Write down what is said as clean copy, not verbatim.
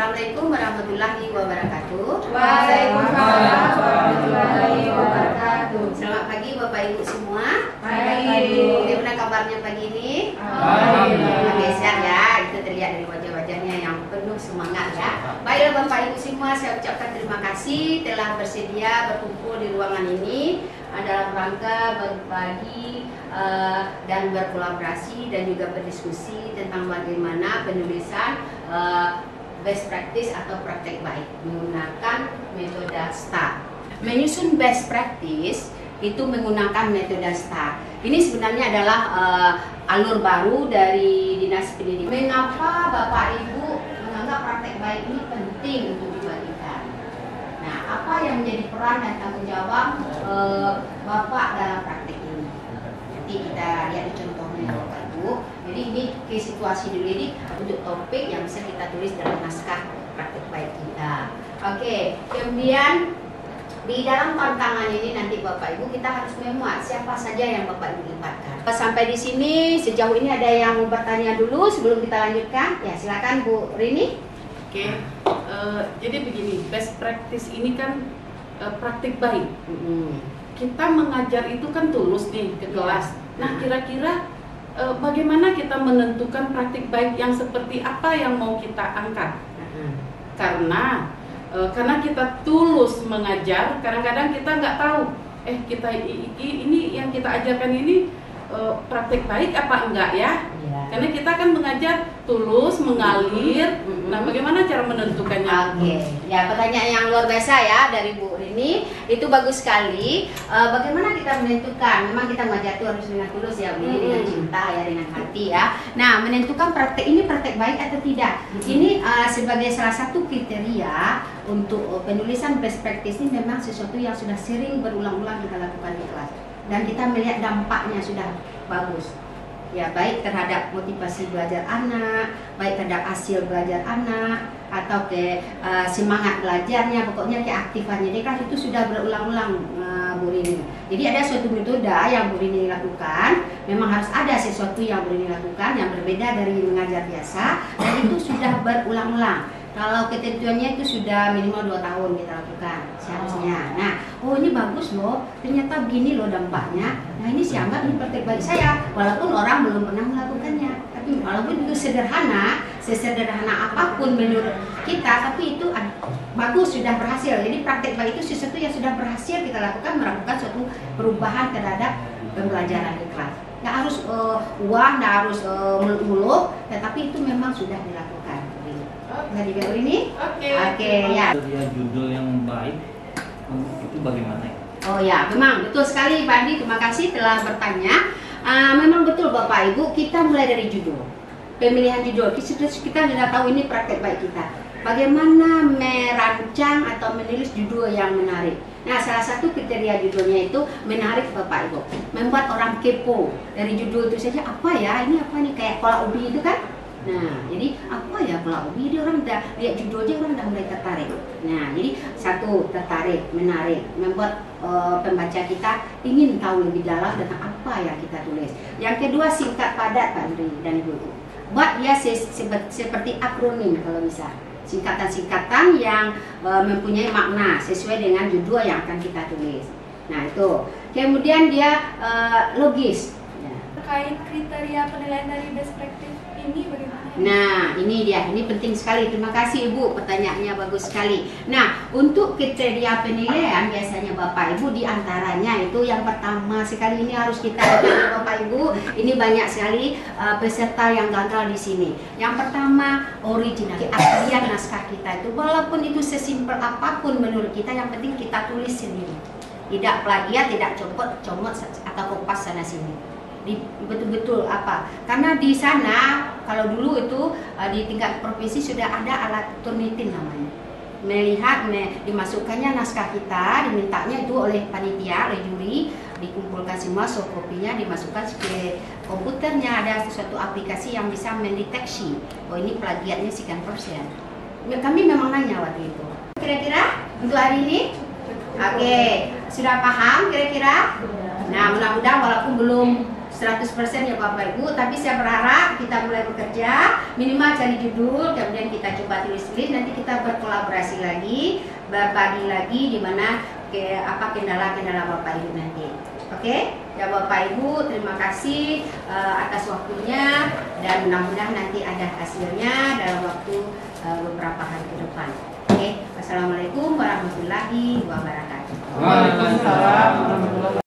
Assalamualaikum warahmatullahi wabarakatuh. Waalaikumsalam warahmatullahi wabarakatuh. Selamat pagi Bapak Ibu semua. Pagi. Bagaimana kabarnya pagi ini? Baik. Oke, sehat ya. Itu terlihat dari wajah-wajahnya yang penuh semangat ya. Baiklah Bapak Ibu semua, saya ucapkan terima kasih telah bersedia berkumpul di ruangan ini dalam rangka berbagi dan berkolaborasi dan juga berdiskusi tentang bagaimana penulisan best practice atau praktek baik menggunakan metode STAR. Menyusun best practice itu menggunakan metode STAR. Ini sebenarnya adalah alur baru dari Dinas Pendidikan. Mengapa Bapak Ibu menganggap praktek baik ini penting untuk dibagikan? Nah, apa yang menjadi peran dan tanggung jawab Bapak dalam praktek ini? Nanti kita lihat contohnya Bapak Ibu. Jadi ini ke situasi dulu ini untuk topik yang bisa kita tulis dalam naskah praktek baik kita. Oke, kemudian di dalam tantangan ini nanti Bapak Ibu kita harus memuat siapa saja yang Bapak Ibu libatkan. Sampai di sini sejauh ini ada yang mau bertanya dulu sebelum kita lanjutkan? Ya silakan Bu Rini. Oke, jadi begini, best practice ini kan praktik baik. Kita mengajar itu kan tulus nih ke kelas. Nah kira-kira bagaimana kita menentukan praktik baik yang seperti apa yang mau kita angkat? Karena kita tulus mengajar, kadang-kadang kita nggak tahu, kita ini yang kita ajarkan ini praktik baik apa enggak ya? Karena kita kan mengajar tulus, mengalir. Nah, bagaimana cara menentukannya? Oke, ya pertanyaan yang luar biasa ya dari Bu Rini, itu bagus sekali. Bagaimana kita menentukan? Memang kita mengajar itu harus dengan tulus ya, Bu Rini, dengan cinta ya, dengan hati ya. Nah, menentukan praktek ini praktek baik atau tidak. Ini sebagai salah satu kriteria untuk penulisan best practice ini memang sesuatu yang sudah sering berulang-ulang kita lakukan di kelas. Dan kita melihat dampaknya sudah bagus. Ya, baik terhadap motivasi belajar anak, baik terhadap hasil belajar anak, atau ke semangat belajarnya, pokoknya keaktifannya. Jadi kan itu sudah berulang-ulang Bu Rini. Jadi ada suatu metode yang Bu Rini lakukan, memang harus ada sesuatu yang Bu Rini lakukan yang berbeda dari mengajar biasa, dan itu sudah berulang-ulang. Kalau ketentuannya itu sudah minimal 2 tahun kita lakukan seharusnya. Nah, ini bagus loh, ternyata begini loh dampaknya. Nah, ini siapa ini praktek baik saya, walaupun orang belum pernah melakukannya. Tapi walaupun itu sederhana, sesederhana apapun menurut kita, tapi itu bagus, sudah berhasil. Jadi praktek baik itu sesuatu yang sudah berhasil kita lakukan, melakukan suatu perubahan terhadap pembelajaran di kelas. Nggak harus uang, nggak harus muluk-muluk, tetapi itu memang sudah dilakukan. Nah, di ini? Oke, ya. Judul yang baik itu bagaimana ya? Oh ya, memang betul sekali Pak Andi. Terima kasih telah bertanya. Memang betul Bapak Ibu, kita mulai dari judul. Pemilihan judul. Kita sudah tahu ini praktek baik kita. Bagaimana merancang atau menulis judul yang menarik. Nah, salah satu kriteria judulnya itu menarik Bapak Ibu. Membuat orang kepo. Dari judul itu saja, apa ya? Ini apa nih? Kayak kolak ubi itu kan? Nah, jadi apa ya kolak ubi? Dia orang udah lihat judulnya, orang udah mulai tertarik. Nah, jadi satu, tertarik, menarik, membuat pembaca kita ingin tahu lebih dalam tentang apa yang kita tulis. Yang kedua, singkat padat Pak Andri dan Ibu. Buat dia seperti akronim kalau bisa. Singkatan-singkatan yang mempunyai makna sesuai dengan judul yang akan kita tulis. Nah, itu. Kemudian dia logis. Terkait kriteria penilaian dari best practice ini bagaimana? Nah, ini dia, ini penting sekali. Terima kasih Ibu, pertanyaannya bagus sekali. Nah, untuk kriteria penilaian biasanya Bapak Ibu diantaranya itu yang pertama sekali ini harus kita lihat Bapak Ibu. Ini banyak sekali peserta yang gagal di sini. Yang pertama, original, keaslian naskah kita itu. Walaupun itu sesimpel apapun menurut kita, yang penting kita tulis sendiri. Tidak plagiat, tidak comot atau kopas sana sini. Betul-betul apa? Karena di sana kalau dulu itu di tingkat provinsi sudah ada alat Turnitin namanya. Melihat dimasukkannya naskah kita, dimintanya itu oleh panitia, oleh juri, dikumpulkan semua soft copy-nya, dimasukkan ke komputernya. Ada suatu aplikasi yang bisa mendeteksi oh ini plagiatnya sekian persen. Kami memang nanya waktu itu. Kira-kira untuk hari ini? Oke, sudah paham kira-kira? Nah, mudah-mudahan walaupun belum 100% ya Bapak Ibu, tapi saya berharap kita mulai bekerja, minimal cari judul, kemudian kita coba tulis-tulis, nanti kita berkolaborasi lagi, berbagi lagi di mana apa kendala-kendala Bapak Ibu nanti. Oke, ya Bapak Ibu, terima kasih atas waktunya dan mudah-mudahan nanti ada hasilnya dalam waktu beberapa hari ke depan. Oke, wassalamualaikum warahmatullahi wabarakatuh. Waalaikumsalam warahmatullahi wabarakatuh.